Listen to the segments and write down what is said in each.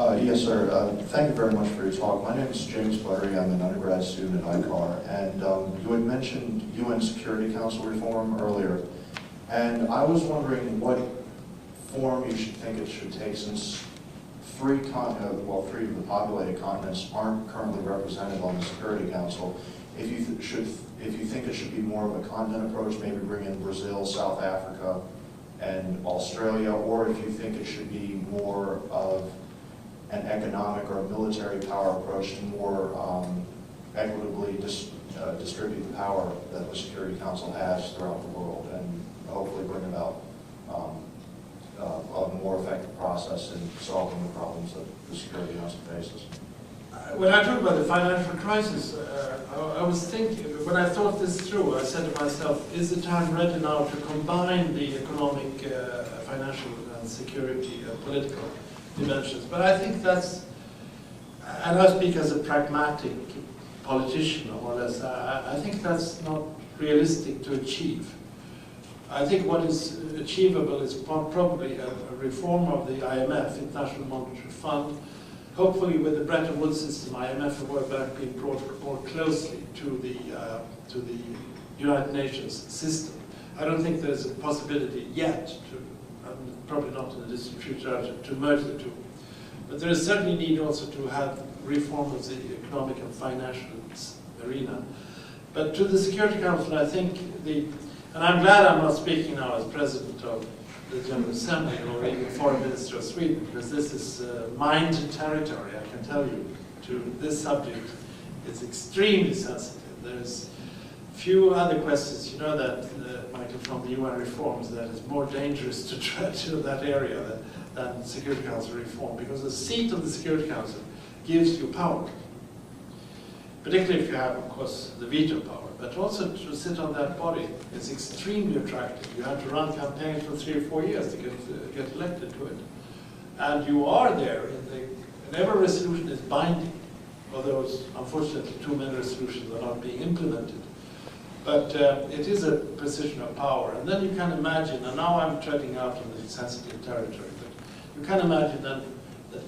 Yes, sir. Thank you very much for your talk. My name is James Buttery. I'm an undergrad student at ICAR, and you had mentioned UN Security Council reform earlier, and I was wondering what form you should think it should take, since three of the populated continents aren't currently represented on the Security Council. If you think it should be more of a continent approach, maybe bring in Brazil, South Africa, and Australia, or if you think it should be more of an economic or military power approach to more equitably distribute the power that the Security Council has throughout the world, and hopefully bring about a more effective process in solving the problems that the Security Council faces. When I talk about the financial crisis, I was thinking, when I thought this through, I said to myself, is the time ready now to combine the economic, financial, and security, political dimensions? But I think that's, and I speak as a pragmatic politician, more or less, I think that's not realistic to achieve. I think what is achievable is probably a reform of the IMF, International Monetary Fund. Hopefully with the Bretton Woods system, IMF and World Bank being brought more closely to the United Nations system. I don't think there's a possibility yet to, probably not in the distant future, to merge the two. But there is certainly need also to have reform of the economic and financial arena. But to the Security Council, I think and I'm glad I'm not speaking now as President of the General Assembly or even Foreign Minister of Sweden, because this is mined territory, I can tell you, to this subject. It's extremely sensitive. There's few other questions, you know that, Michael, from the UN reforms, that it's more dangerous to tread to that area than Security Council reform, because the seat of the Security Council gives you power, particularly if you have, of course, the veto power. But also to sit on that body is extremely attractive. You have to run campaigns for 3 or 4 years to get elected to it. And you are there, and every resolution is binding, although unfortunately too many resolutions are not being implemented. But it is a position of power. And then you can imagine, and now I'm treading out on the sensitive territory, but you can imagine that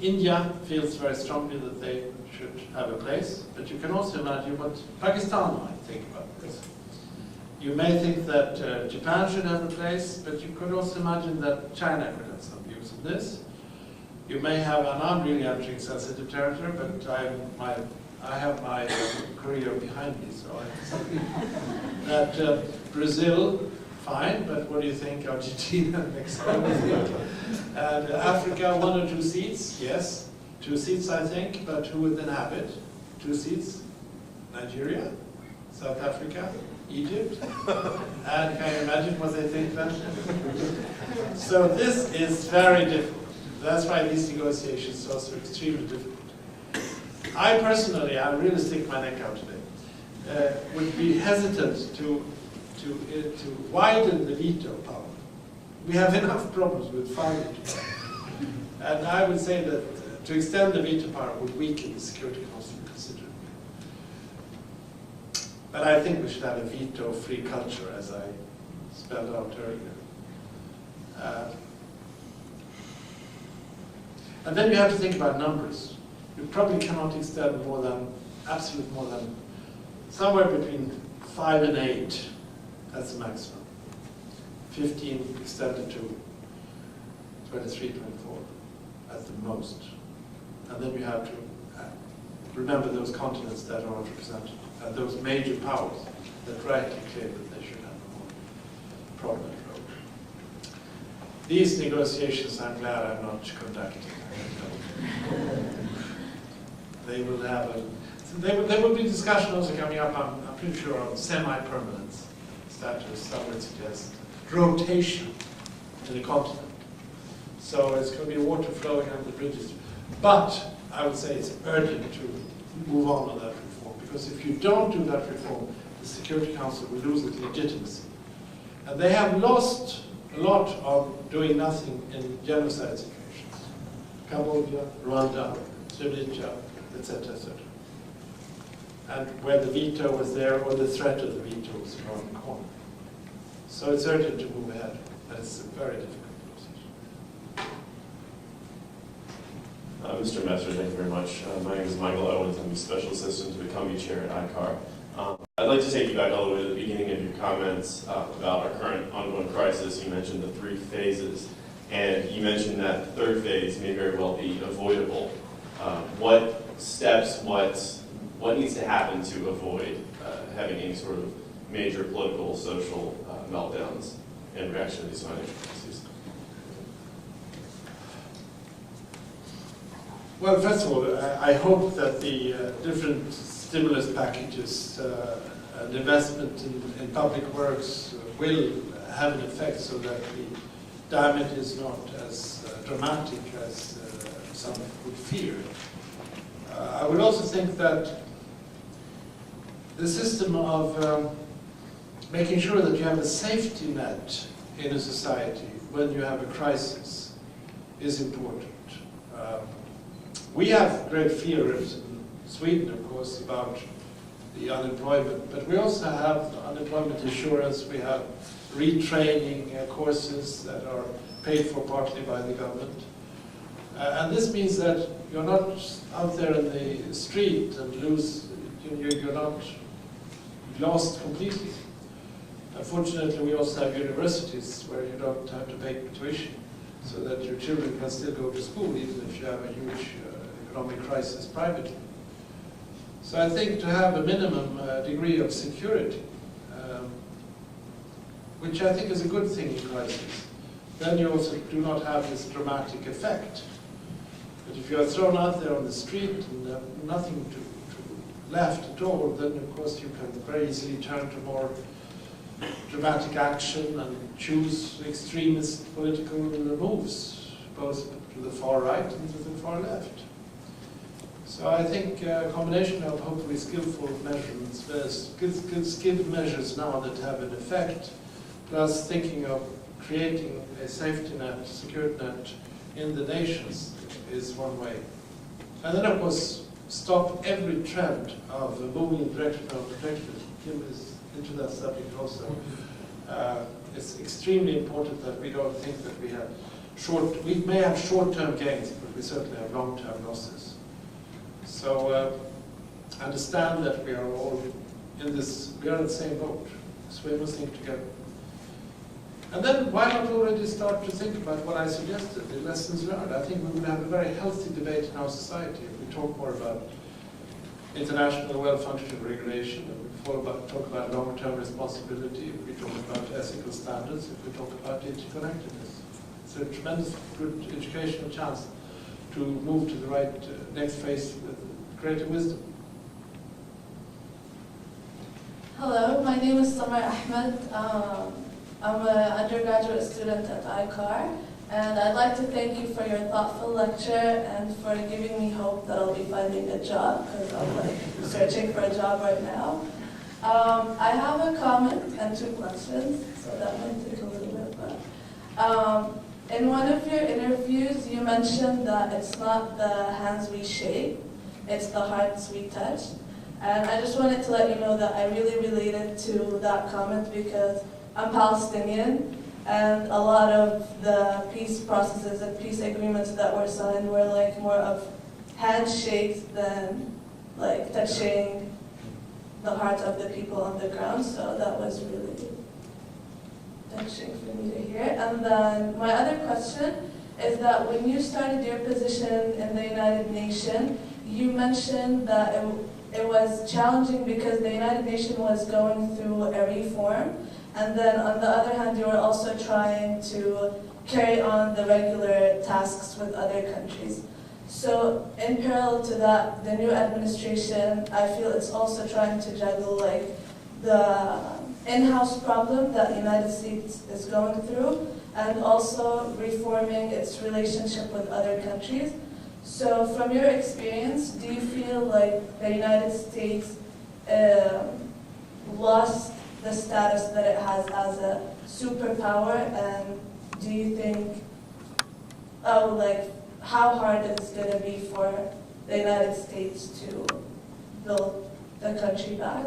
India feels very strongly that they should have a place, but you can also imagine what Pakistan might think about this. You may think that Japan should have a place, but you could also imagine that China could have some views on this. You may have, and I'm really entering sensitive territory, but I have my career behind me, so I can say that Brazil, fine, but what do you think? Argentina, Mexico, and Africa, 1 or 2 seats, yes. 2 seats, I think, but who would then have it? 2 seats, Nigeria, South Africa, Egypt, and can you imagine what they think then? So this is very difficult. That's why these negotiations are so extremely difficult. I personally, I really stick my neck out today, would be hesitant to widen the veto power. We have enough problems with 5 veto power. And I would say that to extend the veto power would weaken the Security Council considerably. But I think we should have a veto-free culture, as I spelled out earlier. And then you have to think about numbers. You probably cannot extend absolute more than, somewhere between 5 and 8. That's the maximum. 15 extended to 23, 24 at the most. And then you have to remember those continents that are not represented, and those major powers that rightly claim that they should have a more prominent role. These negotiations, I'm glad I'm not conducting. They will have there will be discussion also coming up, I'm pretty sure, on semi-permanence status. Some would suggest rotation in the continent. So it's going to be water flowing under the bridges. But I would say it's urgent to move on that reform, because if you don't do that reform, the Security Council will lose its legitimacy. And they have lost a lot on doing nothing in genocide situations. Cambodia, Rwanda, Srebrenica, etc., etc. And where the veto was there, or the threat of the veto was around the corner. So it's urgent to move ahead, and it's a very difficult Mr. Messer, thank you very much. My name is Michael Owens. I'm the Special Assistant to the Comey Chair at ICAR. I'd like to take you back all the way to the beginning of your comments about our current ongoing crisis. You mentioned the 3 phases, and you mentioned that the 3rd phase may very well be avoidable. What steps, what needs to happen to avoid having any sort of major political, social meltdowns in reaction to these financial crises? Well, first of all, I hope that the different stimulus packages and investment in public works will have an effect so that the damage is not as dramatic as some would fear. I would also think that the system of making sure that you have a safety net in a society when you have a crisis is important. We have great fears in Sweden, of course, about the unemployment, but we also have unemployment insurance, we have retraining courses that are paid for partly by the government. And this means that you're not out there in the street and you're not lost completely. Unfortunately, we also have universities where you don't have to pay tuition, so that your children can still go to school even if you have a huge economic crisis privately. So I think to have a minimum degree of security, which I think is a good thing in crisis, then you also do not have this dramatic effect. But if you are thrown out there on the street and have nothing to left at all, then of course you can very easily turn to more dramatic action and choose extremist political moves, both to the far right and to the far left. So I think a combination of hopefully skillful measurements, skilled measures now that have an effect, plus thinking of creating a safety net, security net in the nations is one way. And then of course stop every trend of moving in the direction of protectionism. Kim is into that subject also. It's extremely important that we don't think that we may have short-term gains, but we certainly have long-term losses. So understand that we are all in this, we are in the same boat, so we must think together. And then why not already start to think about what I suggested, the lessons learned? I think we will have a very healthy debate in our society if we talk more about international well-functioning regulation, if we talk about long-term responsibility, if we talk about ethical standards, if we talk about interconnectedness. It's a tremendous good educational chance to move to the right next phase with greater wisdom. Hello, my name is Samar Ahmed. I'm an undergraduate student at ICAR, and I'd like to thank you for your thoughtful lecture and for giving me hope that I'll be finding a job, because I'm searching for a job right now. I have a comment and 2 questions, so that might take a little bit, but in one of your interviews, you mentioned that it's not the hands we shake, it's the hearts we touch. And I just wanted to let you know that I really related to that comment because I'm Palestinian, and a lot of the peace processes and peace agreements that were signed were like more of handshakes than like touching the hearts of the people on the ground. So that was really touching for me to hear. And then my other question is that when you started your position in the United Nations, you mentioned that it was challenging because the United Nations was going through a reform. And then on the other hand, you were also trying to carry on the regular tasks with other countries. So in parallel to that, the new administration, I feel it's also trying to juggle like the in-house problem that the United States is going through, and also reforming its relationship with other countries. So from your experience, do you feel like the United States lost the status that it has as a superpower, and do you think, how hard it's going to be for the United States to build the country back?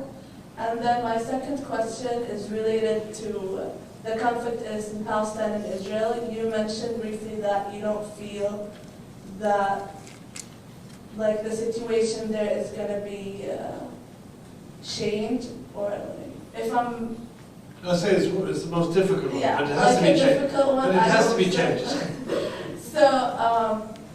And then my second question is related to the conflict is in Palestine and Israel. You mentioned briefly that you don't feel that like the situation there is going to be changed, or like, if I'm I say it's the most difficult one, yeah, but it has like to be a changed. difficult one. But it I has to hope be so. changed. So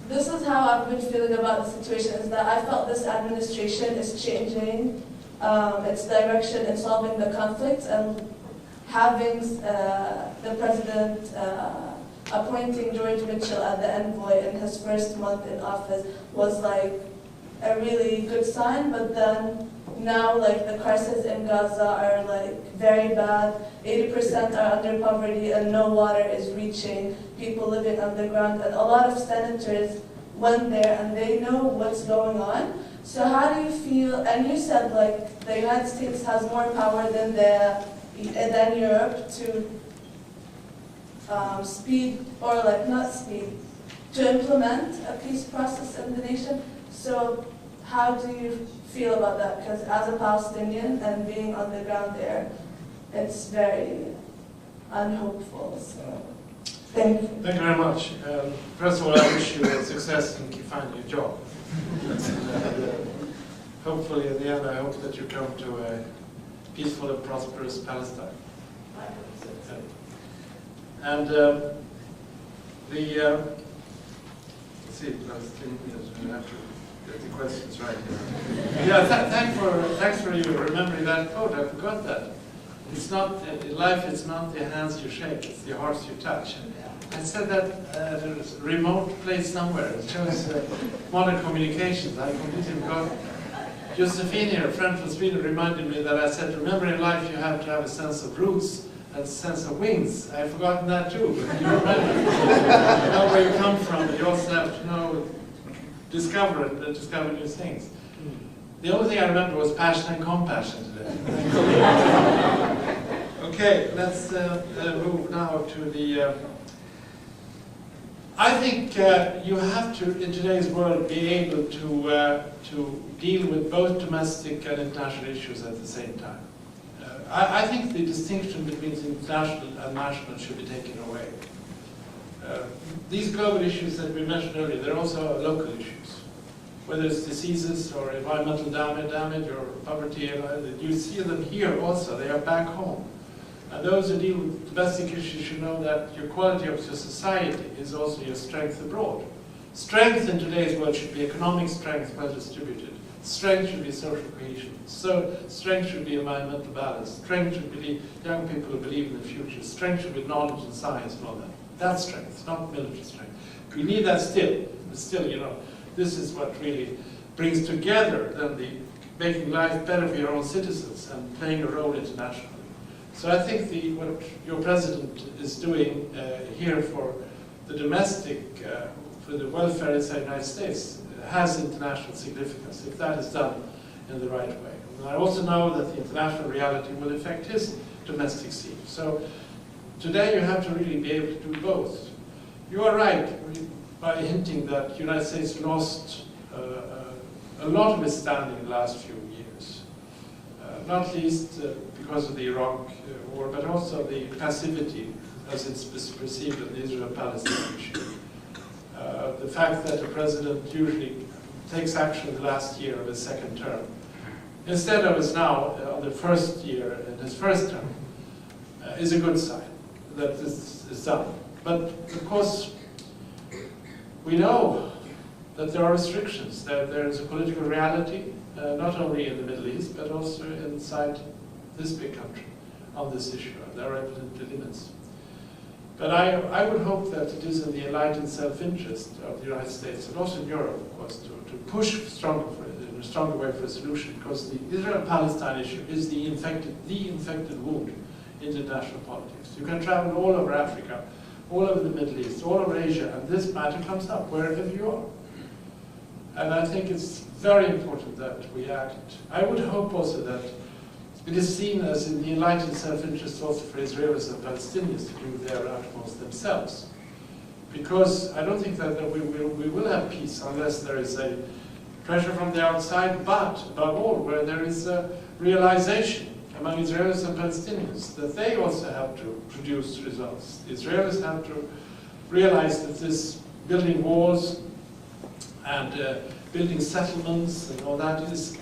this is how I've been feeling about the situation, is that I felt this administration is changing its direction in solving the conflicts, and having the president appointing George Mitchell as the envoy in his first month in office was like a really good sign. But then now, like, the crisis in Gaza are like very bad. 80% are under poverty and no water is reaching people living underground, and a lot of senators went there and they know what's going on. So how do you feel? And you said like the United States has more power than Europe to speed, or like not speed, to implement a peace process in the nation. So how do you feel about that? Because as a Palestinian and being on the ground there, it's very unhopeful. So thank you. Thank you very much. First of all, I wish you success in finding a job. Hopefully, in the end, I hope that you come to a peaceful and prosperous Palestine. And let's see, last 10 minutes, we have to get the questions right here. Yeah, thanks for you remembering that quote. I forgot that. It's not, in life, it's not the hands you shake, it's the hearts you touch. And I said that at a remote place somewhere. It shows modern communications. I completely forgot. Josephine, a friend from Sweden, reminded me that I said, remember in life you have to have a sense of roots and a sense of wings. I've forgotten that too, but you remember. You know where you come from, but you also have to know, discover new things. The only thing I remember was passion and compassion today. Okay, let's move now to the... I think you have to, in today's world, be able to deal with both domestic and international issues at the same time. I think the distinction between international and national should be taken away. These global issues that we mentioned earlier, they're also local issues. Whether it's diseases or environmental damage or poverty, you see them here also, they are back home. And those who deal with domestic issues should know that your quality of your society is also your strength abroad. Strength in today's world should be economic strength, well distributed. Strength should be social cohesion. So strength should be environmental balance. Strength should be young people who believe in the future. Strength should be knowledge and science and all that. That's strength, not military strength. We need that still. But still, you know, this is what really brings together then the making life better for your own citizens and playing a role internationally. So I think what your president is doing here for the domestic, for the welfare inside the United States, has international significance if that is done in the right way. And I also know that the international reality will affect his domestic scene. So today you have to really be able to do both. You are right by hinting that the United States lost a lot of its standing in the last few years, not least because of the Iraq war, but also the passivity as it's perceived in the Israel-Palestine issue. The fact that the president usually takes action in the last year of his second term, instead of as now on the first year in his first term, is a good sign that this is done. But of course, we know that there are restrictions. There is a political reality, not only in the Middle East, but also inside this big country on this issue. There are limits. But I would hope that it is in the enlightened self-interest of the United States, and also in Europe, of course, to push in a stronger way for a solution, because the Israel-Palestine issue is the infected wound in international politics. You can travel all over Africa, all over the Middle East, all over Asia, and this matter comes up wherever you are. And I think it's very important that we act. I would hope also that it is seen as in the enlightened self-interest also for Israelis and Palestinians to do their utmost themselves. Because I don't think that we will have peace unless there is a pressure from the outside, but above all, where there is a realization among Israelis and Palestinians that they also have to produce results. The Israelis have to realize that this building walls and building settlements and all that is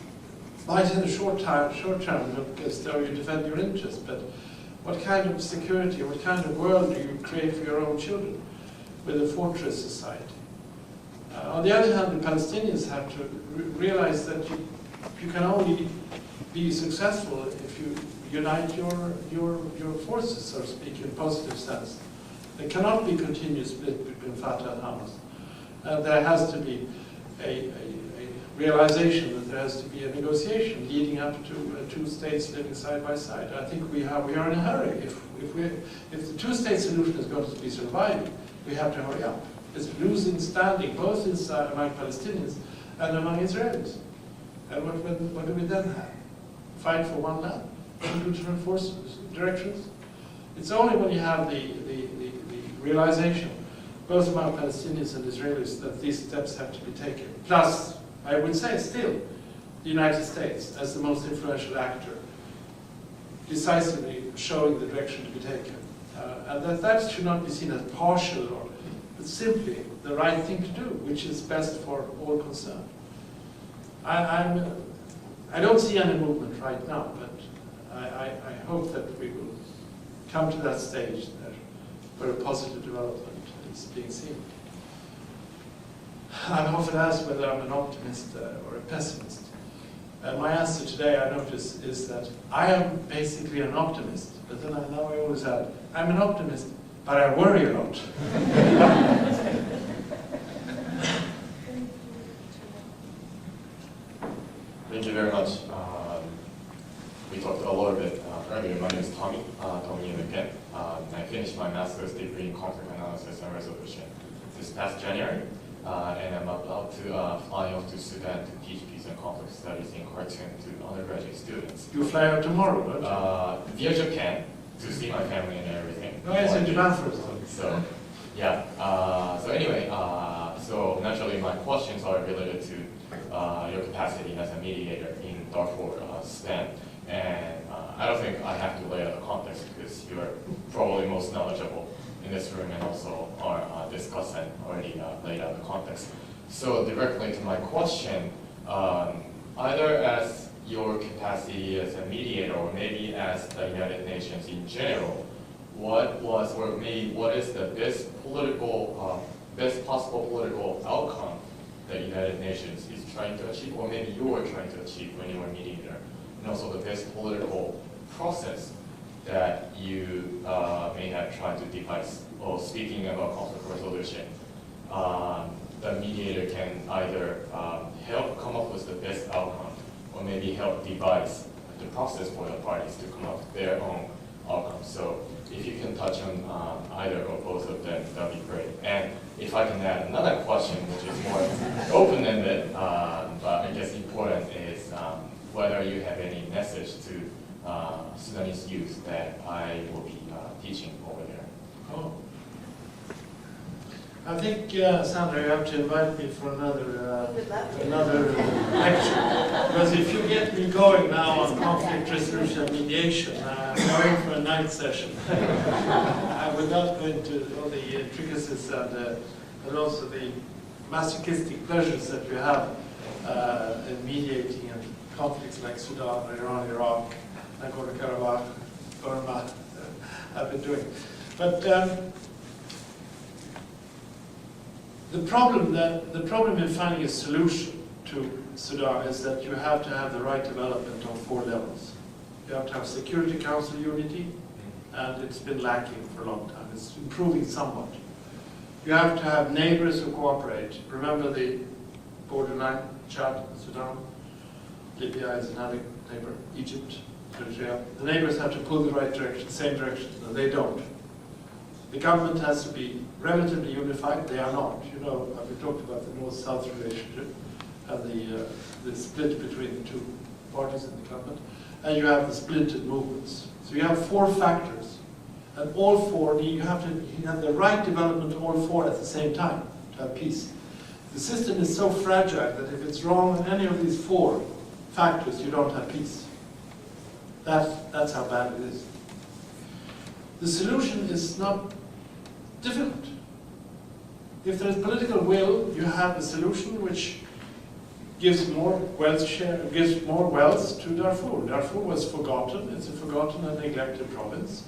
might in the short term look as though you defend your interests, but what kind of security, what kind of world do you create for your own children with a fortress society? On the other hand, the Palestinians have to realize that you can only be successful if you unite your forces, so to speak, in a positive sense. There cannot be continuous split between Fatah and Hamas. There has to be a realization that there has to be a negotiation leading up to two states living side by side. I think we are in a hurry. If the two-state solution is going to be surviving, we have to hurry up. It's losing standing both inside among Palestinians and among Israelis. And what do we then have? Fight for one land? Two different force directions? It's only when you have the realization, both among Palestinians and Israelis, that these steps have to be taken. Plus, I would say still, the United States, as the most influential actor, decisively showing the direction to be taken. And that should not be seen as partial, but simply the right thing to do, which is best for all concerned. I don't see any movement right now, but I hope that we will come to that stage where a positive development is being seen. I'm often asked whether I'm an optimist or a pessimist. My answer today, I notice, is that I am basically an optimist, but then now I always add, I'm an optimist, but I worry a lot. Thank you very much. We talked a little bit earlier. My name is Tommy again. I finished my master's degree in conflict analysis and resolution this past January, and I'm about to fly off to Sudan to teach peace and conflict studies in Khartoum to undergraduate students. You fly out tomorrow, don't you? Via Japan to see my family and everything. Oh, yes, in Japan first. So, yeah. So anyway, so naturally my questions are related to your capacity as a mediator in Darfur, Sudan. And I don't think I have to lay out the context because you are probably most knowledgeable in this room and also our discussant already laid out the context. So directly to my question, either as your capacity as a mediator or maybe as the United Nations in general, what is the best possible political outcome that United Nations is trying to achieve, or maybe you are trying to achieve when you are a mediator, and also the best political process that you may have tried to devise. Or speaking about conflict resolution, the mediator can either help come up with the best outcome, or maybe help devise the process for the parties to come up with their own outcome. So if you can touch on either or both of them, that'd be great. And if I can add another question, which is more open-ended, but I guess important, is whether you have any message to Sudanese youth that I will be teaching over there. Oh. I think, Sandra, you have to invite me for another lecture. Because if you get me going now on conflict resolution and mediation, I'm going for a night session. I will not go into all the intricacies and also the masochistic pleasures that you have in mediating in conflicts like Sudan, Iran, Iraq, Nagorno-Karabakh, Burma, I've been doing. But the problem in finding a solution to Sudan is that you have to have the right development on 4 levels. You have to have Security Council unity, and it's been lacking for a long time. It's improving somewhat. You have to have neighbors who cooperate. Remember the borderline, Chad, Sudan, Libya is another neighbor, Egypt, Eritrea. The neighbors have to pull the right direction, same direction, and they don't. The government has to be relatively unified. They are not. You know, we talked about the North-South relationship and the split between the two parties in the government. And you have the splintered movements. So you have 4 factors. And all 4, you have the right development of all 4 at the same time to have peace. The system is so fragile that if it's wrong on any of these 4 factors, you don't have peace. That's how bad it is. The solution is not difficult. If there's political will, you have a solution which gives more wealth gives more wealth to Darfur. Darfur was forgotten. It's a forgotten and neglected province.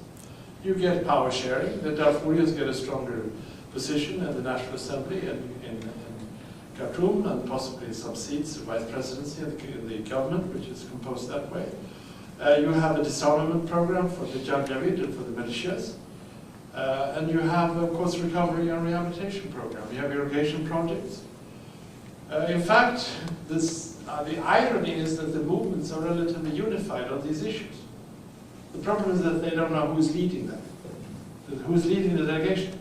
You get power sharing. The Darfurians get a stronger position at the National Assembly in Khartoum, and possibly some seats, the vice presidency in the government, which is composed that way. You have a disarmament program for the Janjaweed and for the militias. And you have, of course, recovery and rehabilitation program. You have irrigation projects. In fact, the irony is that the movements are relatively unified on these issues. The problem is that they don't know who's leading them, who's leading the delegation.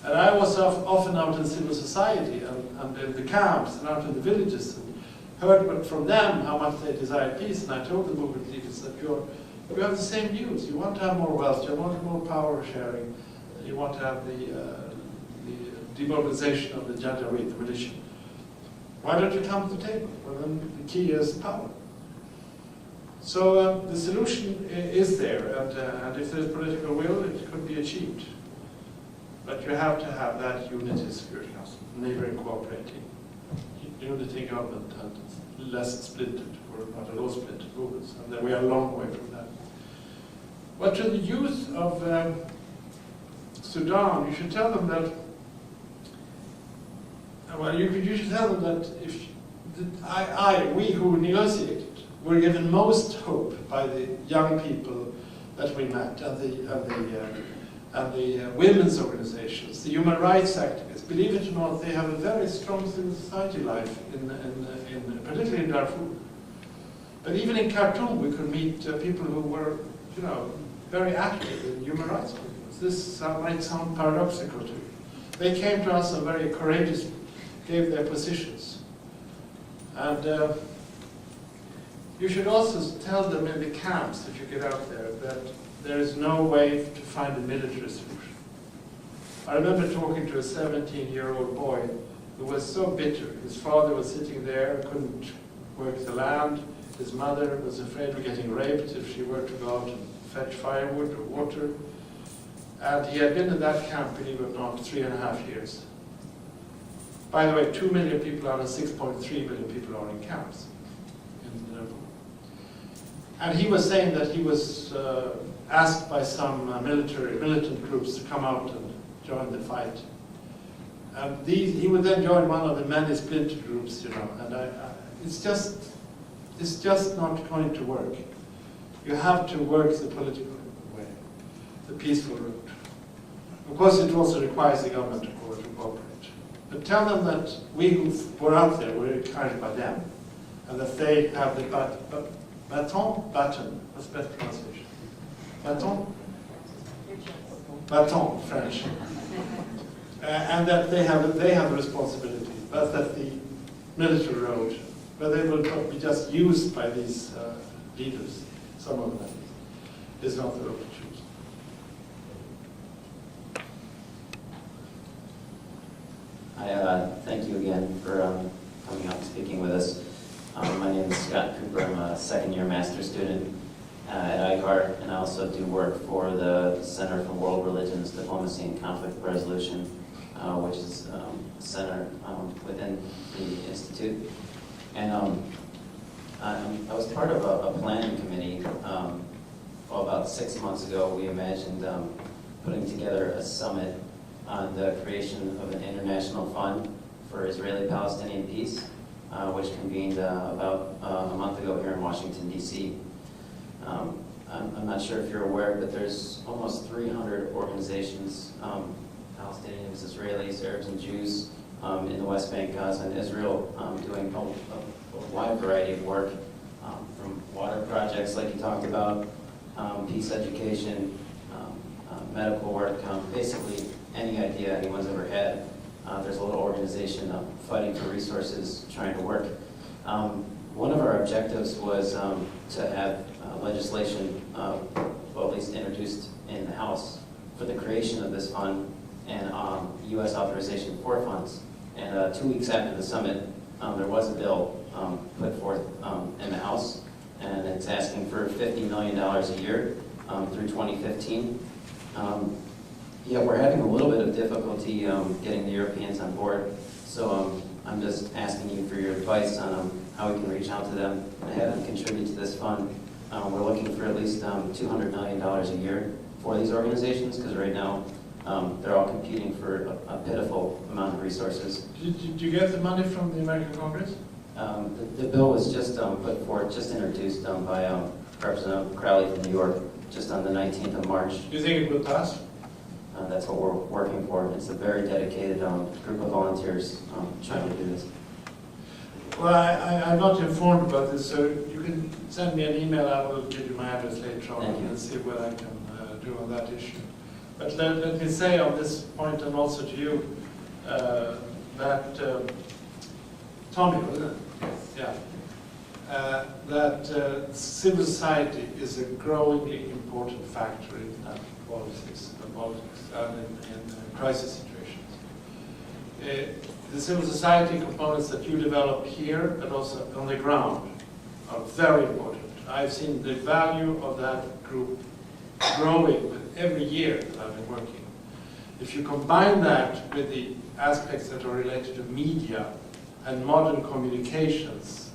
And I was often out in civil society and in the camps and out in the villages and heard from them how much they desired peace. And I told the movement leaders that you have the same views. You want to have more wealth, you want more power sharing, you want to have the demobilization of the Janjaweed, the militia. Why don't you come to the table? Well, then the key is power. So the solution is there, and if there's political will, it could be achieved. But you have to have that unity Security Council, neighboring, cooperating, unity government, and less splintered, or not at all splintered movements. And then we are a long way from that. But to the youth of Sudan, you should tell them that. Well, you should tell them that we who negotiated were given most hope by the young people that we met, and the women's organizations, the human rights activists. Believe it or not, they have a very strong civil society life, particularly in Darfur. But even in Khartoum, we could meet people who were, very active in human rights movements. This might sound paradoxical to you. They came to us and very courageously gave their positions. And you should also tell them in the camps, if you get out there, that there is no way to find a military solution. I remember talking to a 17-year-old boy who was so bitter. His father was sitting there, couldn't work the land. His mother was afraid of getting raped if she were to go out and fetch firewood or water. And he had been in that camp, believe it or not, 3.5 years. By the way, 2 million people out of 6.3 million people are in camps. And he was saying that he was asked by some militant groups to come out and join the fight. And he would then join one of the many splinter groups, and it's just not going to work. You have to work the political way, the peaceful route. Of course, it also requires the government to cooperate. But tell them that we who were out there were encouraged by them, and that they have the baton, what's the best pronunciation? Baton, French. And that they have the responsibility, but that the military road, but they will not be just used by these leaders, some of them, is not the road to choose. Thank you again for coming out and speaking with us. My name is Scott Cooper. I'm a second-year master's student at ICAR, and I also do work for the Center for World Religions, Diplomacy, and Conflict Resolution, which is a center within the Institute. And I was part of a planning committee. About 6 months ago, we imagined putting together a summit on the creation of an international fund for Israeli-Palestinian peace, which convened about a month ago here in Washington, D.C. I'm not sure if you're aware, but there's almost 300 organizations, Palestinians, Israelis, Arabs, and Jews in the West Bank, Gaza, and Israel, doing a wide variety of work, from water projects like you talked about, peace education, medical work, basically any idea anyone's ever had. There's a little organization fighting for resources, trying to work. One of our objectives was to have legislation, well, at least introduced in the House for the creation of this fund and U.S. authorization for funds. And 2 weeks after the summit, there was a bill put forth in the House, and it's asking for $50 million a year through 2015. Yeah, we're having a little bit of difficulty getting the Europeans on board, so I'm just asking you for your advice on how we can reach out to them and have them contribute to this fund. We're looking for at least $200 million a year for these organizations, because right now they're all competing for a pitiful amount of resources. Did you get the money from the American Congress? The bill was just put forth, just introduced by Representative Crowley from New York, just on the 19th of March. Do you think it will pass? That's what we're working for. It's a very dedicated group of volunteers trying to do this. Well, I'm not informed about this, so you can send me an email. I will give you my address later on Thank you. and see what I can do on that issue. But let me say on this point, and also to you, that Tommy, wasn't it? Yeah. That civil society is a growingly important factor in politics and in crisis situations. The civil society components that you develop here, but also on the ground, are very important. I've seen the value of that group growing with every year that I've been working. If you combine that with the aspects that are related to media and modern communications,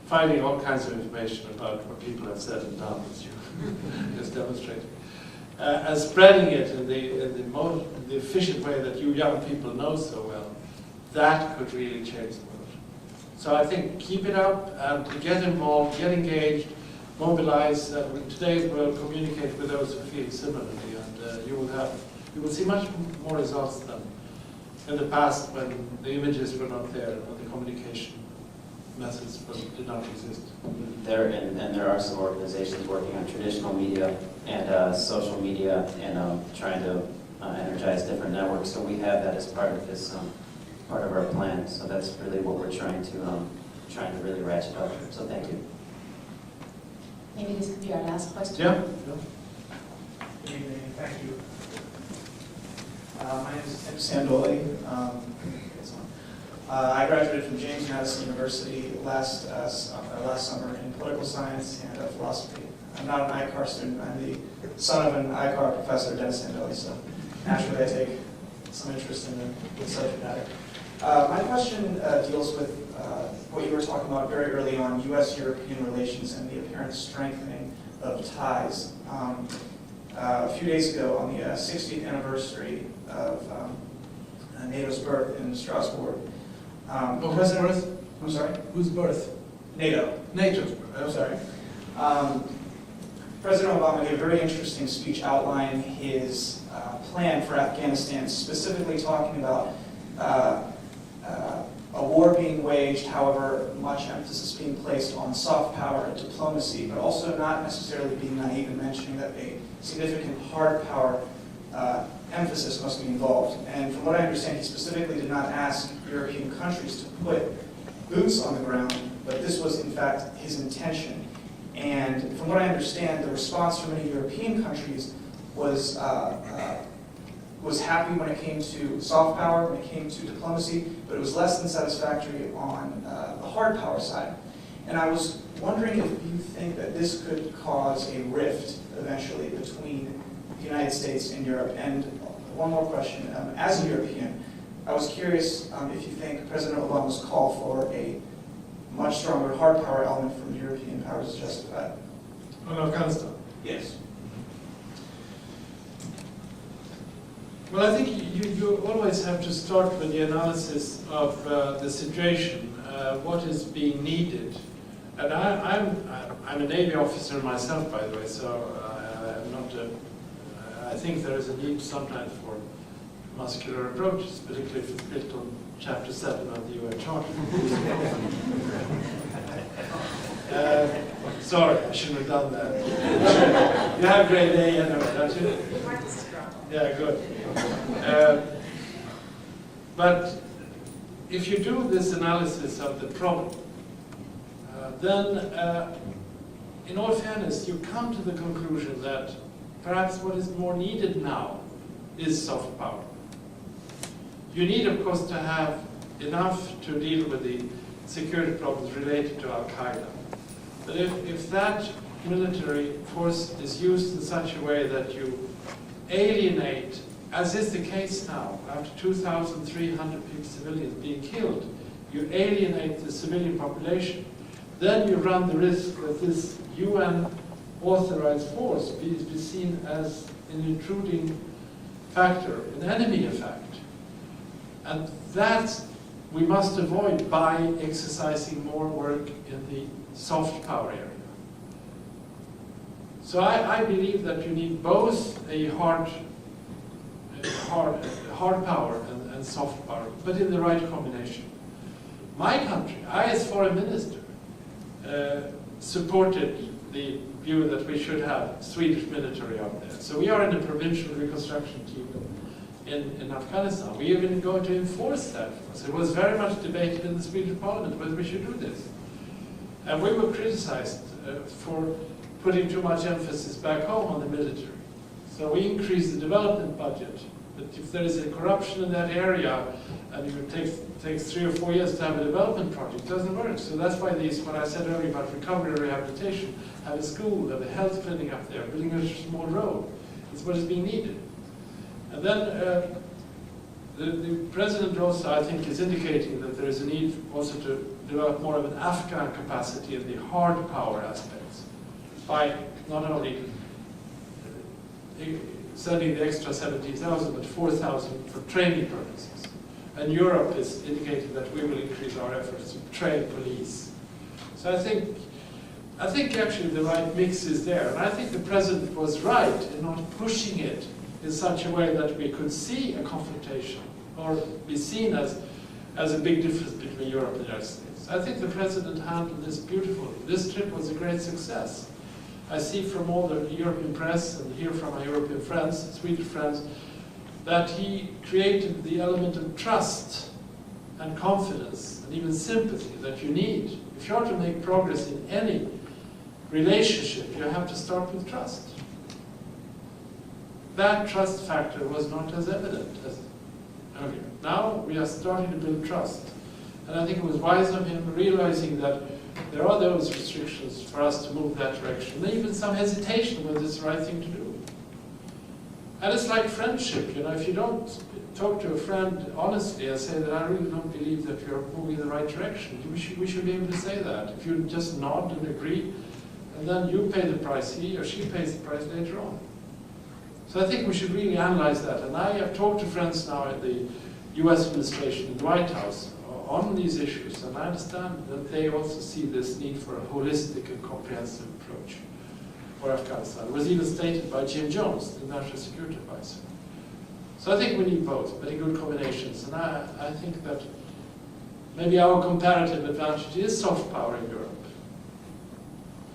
finding all kinds of information about what people have said and done, as you just demonstrated, and spreading it in the efficient way that you young people know so well, that could really change the world. So I think keep it up and get involved, get engaged, mobilize. In today's world, communicate with those who feel similarly, and you will see much more results than in the past when the images were not there, when the communication methods did not exist. There are some organizations working on traditional media and social media and trying to energize different networks. So we have that as part of this, part of our plan. So that's really what we're trying to really ratchet up. So thank you. Maybe this could be our last question. Yeah. Good evening, thank you. My name is Tim Sandoli. I graduated from James Madison University last summer in political science and philosophy. I'm not an ICAR student. I'm the son of an ICAR professor, Dennis Sandoli, so naturally I take some interest in the subject matter. My question deals with what you were talking about very early on, U.S.-European relations and the apparent strengthening of ties. A few days ago, on the 60th anniversary of NATO's birth in Strasbourg, Whose birth? I'm sorry? Whose birth? NATO. NATO's birth. I'm sorry. President Obama gave a very interesting speech outlining his plan for Afghanistan, specifically talking about a war being waged, however, much emphasis being placed on soft power and diplomacy, but also not necessarily being naive in mentioning that a significant hard power emphasis must be involved. And from what I understand, he specifically did not ask European countries to put boots on the ground, but this was in fact his intention. And from what I understand, the response from many European countries was happy when it came to soft power, when it came to diplomacy, but it was less than satisfactory on the hard power side. And I was wondering if you think that this could cause a rift eventually between the United States and Europe. And one more question. As a European, I was curious if you think President Obama's call for a much stronger hard power element from the European powers is justified. On Afghanistan? Yes. Well, I think you always have to start with the analysis of the situation, what is being needed. And I'm a Navy officer myself, by the way, so I'm not I think there is a need sometimes for muscular approaches, particularly if it's built on Chapter 7 of the UN Charter. Sorry, I shouldn't have done that. You have grade A anyway, don't you? Yeah, good. But if you do this analysis of the problem, then in all fairness, you come to the conclusion that perhaps what is more needed now is soft power. You need, of course, to have enough to deal with the security problems related to Al-Qaeda. But if that military force is used in such a way that you alienate as is the case now, after 2,300 civilians being killed, you alienate the civilian population, then you run the risk that this UN-authorized force be seen as an intruding factor, an enemy effect. And that we must avoid by exercising more work in the soft power area. So I believe that you need both a hard power and soft power, but in the right combination. My country, I as foreign minister, supported the view that we should have Swedish military out there. So we are in a provincial reconstruction team in Afghanistan. We even going to enforce that. So it was very much debated in the Swedish parliament whether we should do this. And we were criticized for putting too much emphasis back home on the military. So we increased the development budget. But if there is a corruption in that area, and it takes 3 or 4 years to have a development project, it doesn't work. So that's why what I said earlier about recovery and rehabilitation, have a school, have a health clinic up there, building a small road. It's what is being needed. And then the President also, I think, is indicating that there is a need also to develop more of an Afghan capacity in the hard power aspects by not only sending the extra 17,000, but 4,000 for training purposes. And Europe is indicating that we will increase our efforts to train police. So I think actually the right mix is there. And I think the President was right in not pushing it in such a way that we could see a confrontation or be seen as a big difference between Europe and the United States. I think the President handled this beautifully. This trip was a great success. I see from all the European press and hear from my European friends, Swedish friends, that he created the element of trust and confidence and even sympathy that you need. If you are to make progress in any relationship, you have to start with trust. That trust factor was not as evident as earlier. Now we are starting to build trust. And I think it was wise of him realizing that there are those restrictions for us to move that direction, and even some hesitation whether it's the right thing to do. And it's like friendship, if you don't talk to a friend honestly and say that I really don't believe that you're moving in the right direction, we should be able to say that. If you just nod and agree, and then you pay the price, he or she pays the price later on. So I think we should really analyze that. And I have talked to friends now at the US administration, in the White House, on these issues, and I understand that they also see this need for a holistic and comprehensive approach for Afghanistan. It was even stated by Jim Jones, the National Security Advisor. So I think we need both, very good combinations, and I think that maybe our comparative advantage is soft power in Europe.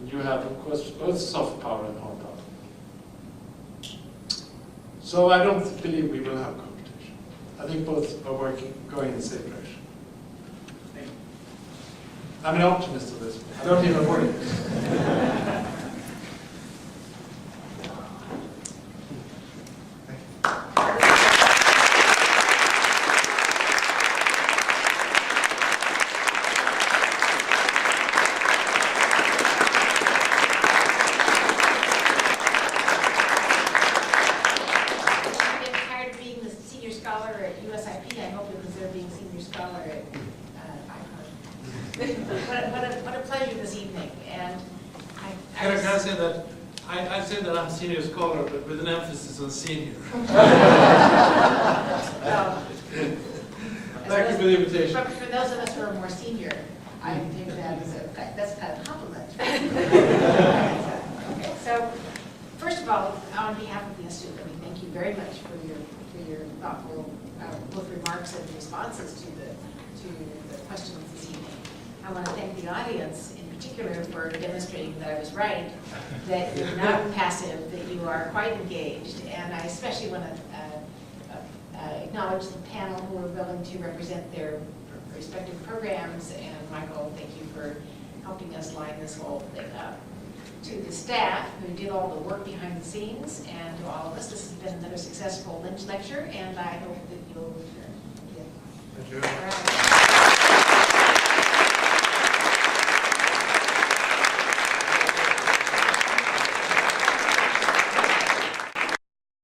And you have, of course, both soft power and hard power. So I don't believe we will have competition. I think both are going in the same direction. I'm an optimist of this. I don't even worry. What a pleasure this evening, and Can I say that I say that I'm senior scholar, but with an emphasis on senior. Thank you for the invitation. But for those of us who are more senior, I think that's kind of a compliment. Okay, so first of all, on behalf of the Institute, let me thank you very much for your thoughtful both remarks and responses to the questions this evening. I want to thank the audience in particular for demonstrating that I was right, that you're not passive, that you are quite engaged, and I especially want to acknowledge the panel who are willing to represent their respective programs, and Michael, thank you for helping us line this whole thing up. To the staff who did all the work behind the scenes, and to all of us, this has been another successful Lynch lecture, and I hope that you'll return. Thank you. All right.